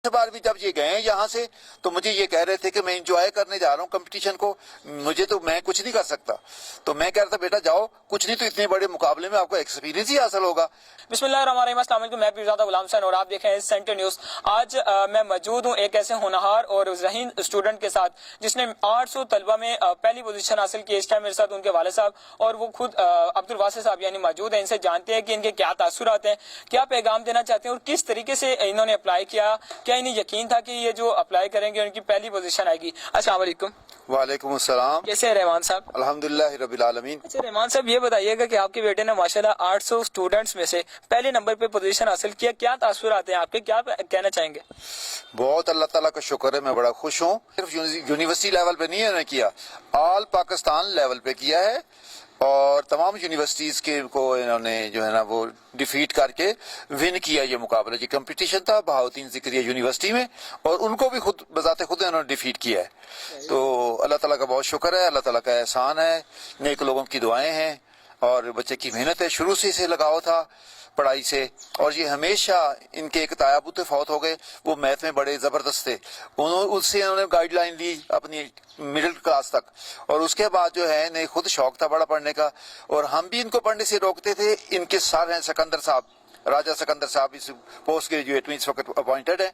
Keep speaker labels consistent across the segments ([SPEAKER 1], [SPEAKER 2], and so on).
[SPEAKER 1] बार भी जब ये गए यहाँ से तो मुझे ये कह रहे थे कि मैं एंजॉय करने जा रहा हूँ कंपटीशन को, मुझे तो मैं कुछ नहीं कर सकता। तो मैं कह रहा था बेटा जाओ, कुछ नहीं तो इतने बड़े मुकाबले में आपको एक्सपीरियंस ही हासिल होगा।
[SPEAKER 2] बिस्मिल्लाहिर्रहमानिर्रहीम, अस्सलाम वालेकुम, मैं पीरजादा गुलाम हुसैन और आप देख रहे हैं सेंटर न्यूज। आज मैं मौजूद हूँ एक ऐसे होनहार और ज़हीन स्टूडेंट के साथ जिसने 800 तलबा में पहली पोजीशन हासिल की। इस टाइम मेरे साथ उनके वाले साहब और वो खुद अब्दुल वासिफ साहब यानी मौजूद है। इनसे जानते हैं कि इनके क्या तासुरात हैं, क्या पैगाम देना चाहते हैं और किस तरीके से इन्होंने अप्लाई किया, क्या इन्हें यकीन था कि ये जो अप्लाई करेंगे उनकी पहली पोजीशन आएगी। अस्सलाम वालेकुम।
[SPEAKER 1] वालेकुम अस्सलाम।
[SPEAKER 2] कैसे हैं रहमान साहब?
[SPEAKER 1] अल्हम्दुलिल्लाह रब्बिल आलमीन।
[SPEAKER 2] अच्छा रहमान साहब, ये बताइएगा कि आपके बेटे ने माशाल्लाह 800 स्टूडेंट्स में से पहले नंबर पे पोजीशन हासिल किया, क्या तासुरात हैं आपके, क्या कहना चाहेंगे?
[SPEAKER 1] बहुत अल्लाह ताला का शुक्र है, मैं बड़ा खुश हूँ। सिर्फ यूनिवर्सिटी लेवल पे नहीं इन्होंने किया, ऑल पाकिस्तान लेवल पे किया है और तमाम यूनिवर्सिटीज के को इन्होंने जो है ना वो डिफीट करके विन किया। ये मुकाबला जी कंपटीशन था बहाउद्दीन ज़िक्रिया यूनिवर्सिटी में और उनको भी खुद बजाते खुद इन्होंने डिफीट किया है। तो अल्लाह ताला का बहुत शुक्र है, अल्लाह ताला का एहसान है, नेक लोगों की दुआएं हैं और बच्चे की मेहनत है। शुरू से इसे लगाव था पढ़ाई से और ये हमेशा इनके एक तायाबुत फौत हो गए, वो मैथ में बड़े जबरदस्त थे। उससे उन्होंने गाइडलाइन ली अपनी मिडिल क्लास तक और उसके बाद जो है इन्हें खुद शौक था बड़ा पढ़ने का और हम भी इनको पढ़ने से रोकते थे। इनके सर हैं सिकंदर साहब, राजा सिकंदर साहब इस पोस्ट ग्रेजुएट में इस वक्त अपॉइंटेड है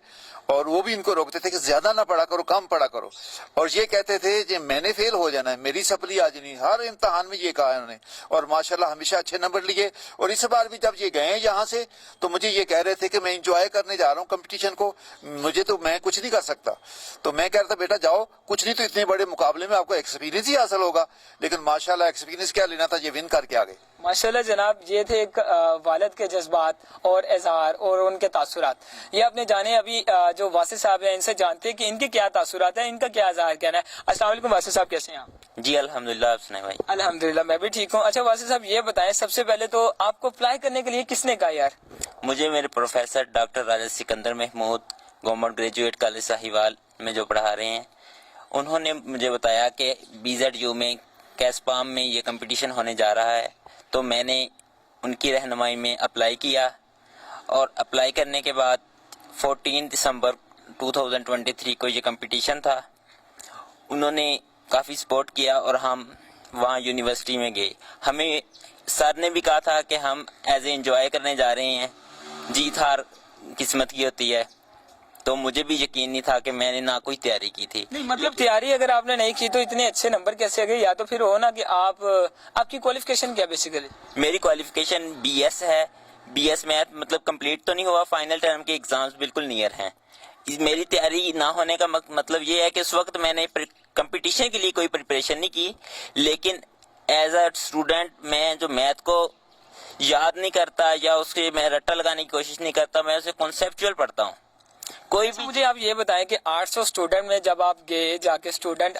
[SPEAKER 1] और वो भी इनको रोकते थे कि ज्यादा ना पढ़ा करो, कम पढ़ा करो और ये कहते थे कि मैंने फेल हो जाना है, मेरी सपली आज नहीं। हर इम्तहान में ये कहा उन्होंने और माशाल्लाह हमेशा अच्छे नंबर लिए। और इस बार भी जब ये गए यहाँ से तो मुझे ये कह रहे थे कि मैं एंजॉय करने जा रहा हूँ कंपटीशन को, मुझे तो मैं कुछ नहीं कर सकता। तो मैं कह रहा था बेटा जाओ, कुछ नहीं तो इतने बड़े मुकाबले में आपको एक्सपीरियंस ही हासिल होगा। लेकिन माशाल्लाह एक्सपीरियंस क्या लेना था, ये विन करके आ गए।
[SPEAKER 2] माशाल्लाह जनाब, ये थे एक वालिद के जज्बात और इजहार और उनके तासुरात। ये आपने जाने अभी जो वासिफ साहब हैं इनसे जानते हैं कि इनके क्या तासुरात हैं, इनका क्या इजहार कहना है। अस्सलाम वालेकुम वासिफ साहब, कैसे हैं आप?
[SPEAKER 3] जी अल्हम्दुलिल्लाह। आप सुनाए भाई?
[SPEAKER 2] अल्हम्दुलिल्लाह मैं भी ठीक हूँ। अच्छा वासिफ साहब, ये बताएं सबसे पहले तो आपको अप्लाई करने के लिए किसने कहा यार?
[SPEAKER 3] मुझे मेरे professor doctor Raja Sikandar Mahmood government graduate college Sahiwal में जो पढ़ा रहे हैं, उन्होंने मुझे बताया कि BZU में कैसपाम में ये कंपटीशन होने जा रहा है। तो मैंने उनकी रहनुमाई में अप्लाई किया और अप्लाई करने के बाद 14 दिसंबर 2023 को ये कंपटीशन था। उन्होंने काफ़ी सपोर्ट किया और हम वहाँ यूनिवर्सिटी में गए। हमें सर ने भी कहा था कि हम एज ए एंजॉय करने जा रहे हैं, जीत हार किस्मत की होती है। तो मुझे भी यकीन नहीं था कि मैंने ना कोई तैयारी की थी।
[SPEAKER 2] नहीं मतलब तैयारी अगर आपने नहीं की तो इतने अच्छे नंबर कैसे आ गए? या तो फिर हो ना कि आपकी क्वालिफिकेशन क्या बेसिकली?
[SPEAKER 3] मेरी क्वालिफिकेशन BS है। BS मैथ मतलब कंप्लीट तो नहीं हुआ, फाइनल टर्म के एग्जाम्स बिल्कुल नियर हैं। मेरी तैयारी ना होने का मतलब ये है कि उस वक्त मैंने कंपटीशन के लिए कोई प्रिपरेशन नहीं की, लेकिन एज अ स्टूडेंट मैं जो मैथ को याद नहीं करता या उसके मैं रट्टा लगाने की कोशिश नहीं करता, मैं उसे कॉन्सेप्चुअल पढ़ता हूँ। कोई भी
[SPEAKER 2] मुझे आप ये बताएं कि 800 स्टूडेंट में जब आप गए जाके स्टूडेंट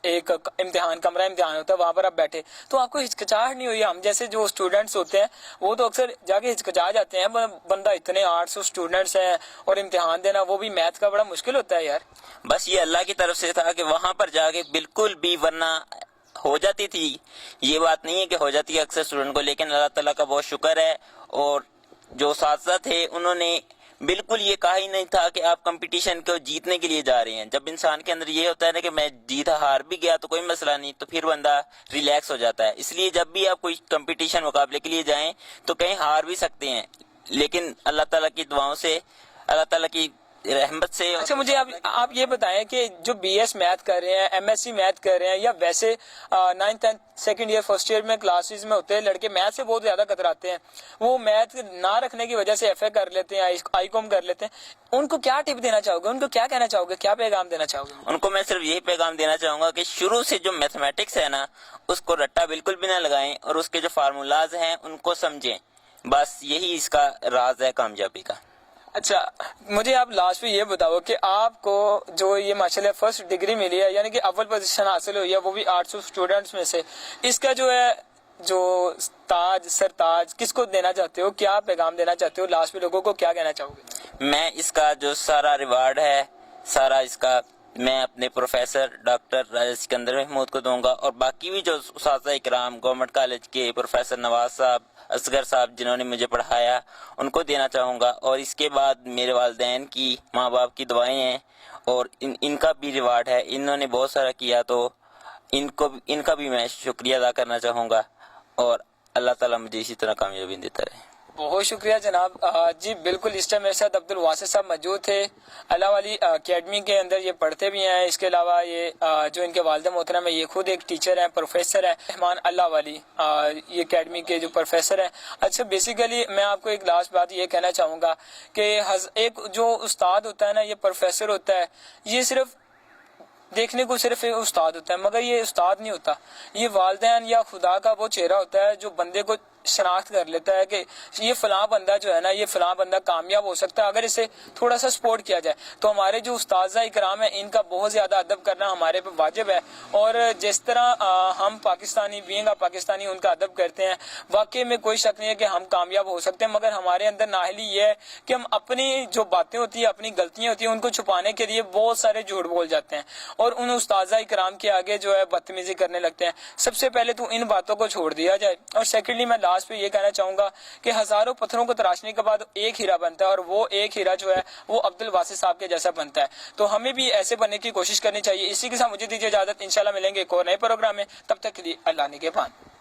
[SPEAKER 2] एक इम्तिहान कमरा इम्तिहान होता है वहां पर आप बैठे तो आपको हिचकिचाहट नहीं हुई? हम जैसे जो स्टूडेंट्स होते हैं वो तो अक्सर जाके हिचकिचा जाते हैं, बंदा इतने 800 स्टूडेंट्स हैं और इम्तिहान देना वो भी मैथ का बड़ा मुश्किल होता है यार।
[SPEAKER 3] बस ये अल्लाह की तरफ से था कि वहां पर जाके बिल्कुल भी, वरना हो जाती थी। ये बात नहीं है कि हो जाती है अक्सर स्टूडेंट को, लेकिन अल्लाह ताला का बहुत शुक्र है। और जो साथ थे उन्होंने बिल्कुल ये कहा ही नहीं था कि आप कंपटीशन को जीतने के लिए जा रहे हैं। जब इंसान के अंदर ये होता है ना कि मैं जीत हार भी गया तो कोई मसला नहीं, तो फिर बंदा रिलैक्स हो जाता है। इसलिए जब भी आप कोई कंपटीशन मुकाबले के लिए जाएं तो कहीं हार भी सकते हैं, लेकिन अल्लाह ताला की दुआओं से, अल्लाह ताला की रहमत से।
[SPEAKER 2] अच्छा मुझे आप ये बताएं कि जो BS मैथ कर रहे हैं, MSc मैथ कर रहे हैं या वैसे 9th 10th second year first year में क्लासेस में होते हैं लड़के, मैथ से बहुत ज्यादा कतराते हैं, वो मैथ ना रखने की वजह से FA कर लेते हैं, ICOM कर लेते हैं, उनको क्या टिप देना चाहोगे, उनको क्या कहना चाहोगे, क्या पैगाम देना चाहोगे?
[SPEAKER 3] उनको मैं सिर्फ यही पैगाम देना चाहूंगा कि शुरू से जो मैथमेटिक्स है ना उसको रट्टा बिल्कुल भी ना लगाएं और उसके जो फार्मूलाज हैं उनको समझें। बस यही इसका राज है कामयाबी का।
[SPEAKER 2] अच्छा मुझे आप लास्ट में ये बताओ कि आपको जो ये माशाल्लाह फर्स्ट डिग्री मिली है यानी कि अव्वल पोजीशन हासिल हुई है वो भी 800 स्टूडेंट्स में से, इसका जो है जो ताज सरताज किसको देना चाहते हो, क्या पैगाम देना चाहते हो लास्ट में, लोगों को क्या कहना चाहोगे?
[SPEAKER 3] मैं इसका जो सारा रिवार्ड है सारा इसका मैं अपने प्रोफेसर डॉक्टर राजा सिकंदर महमूद को दूंगा और बाकी भी जो उस्ताद इकराम गवर्नमेंट कॉलेज के प्रोफेसर नवाज साहब, असगर साहब जिन्होंने मुझे पढ़ाया उनको देना चाहूँगा, और इसके बाद मेरे वालिदैन की, माँ बाप की दुआएं हैं और इनका भी रिवार्ड है, इन्होंने बहुत सारा किया तो इनका भी मैं शुक्रिया अदा करना चाहूँगा, और अल्लाह ताला मुझे इसी तरह कामयाबी देता रहे।
[SPEAKER 2] बहुत शुक्रिया जनाब। जी बिल्कुल, इस टाइम मेरे साथ अब्दुल वासिफ साहब मौजूद थे। अल्लाह वाली अकेडमी के अंदर ये पढ़ते भी हैं। इसके अलावा ये जो इनके वालिदा मोहतरम है, ये खुद एक टीचर हैं, प्रोफेसर हैं, रहमान अल्लाह वाली ये अकेडमी के जो प्रोफेसर हैं। अच्छा, बेसिकली मैं आपको एक लास्ट बात ये कहना चाहूँगा कि एक जो उस्ताद होता है ना, ये प्रोफेसर होता है, ये सिर्फ देखने को सिर्फ एक उस्ताद होता है, मगर ये उस्ताद नहीं होता। ये वालिदैन या खुदा का वो चेहरा होता है जो बंदे को शनाख्त कर लेता है कि ये फलां बंदा जो है ना, ये फलां बंदा कामयाब हो सकता है अगर इसे थोड़ा सा सपोर्ट किया जाए। तो हमारे जो उस्ताज़ा इकराम है, इनका बहुत ज्यादा अदब करना हमारे पे वाजिब है। और जिस तरह हम पाकिस्तानी बीइंग पाकिस्तानी उनका अदब करते हैं, वाकई में कोई शक नहीं है कि हम कामयाब हो सकते हैं, मगर हमारे अंदर नाहली ये है कि हम अपनी जो बातें होती है, अपनी गलतियां होती है, उनको छुपाने के लिए बहुत सारे झूठ बोल जाते हैं और उन उस्ताज़ा इकराम के आगे जो है बदतमीजी करने लगते हैं। सबसे पहले तो इन बातों को छोड़ दिया जाए। और सेकेंडली मैं लास्ट पे ये कहना चाहूंगा कि हजारों पत्थरों को तराशने के बाद एक हीरा बनता है, और वो एक हीरा जो है वो अब्दुल वासिफ साहब के जैसा बनता है। तो हमें भी ऐसे बनने की कोशिश करनी चाहिए। इसी के साथ मुझे दीजिए इजाजत, इंशाल्लाह मिलेंगे एक और नए प्रोग्राम में। तब तक के लिए अल्लाह निगहबान।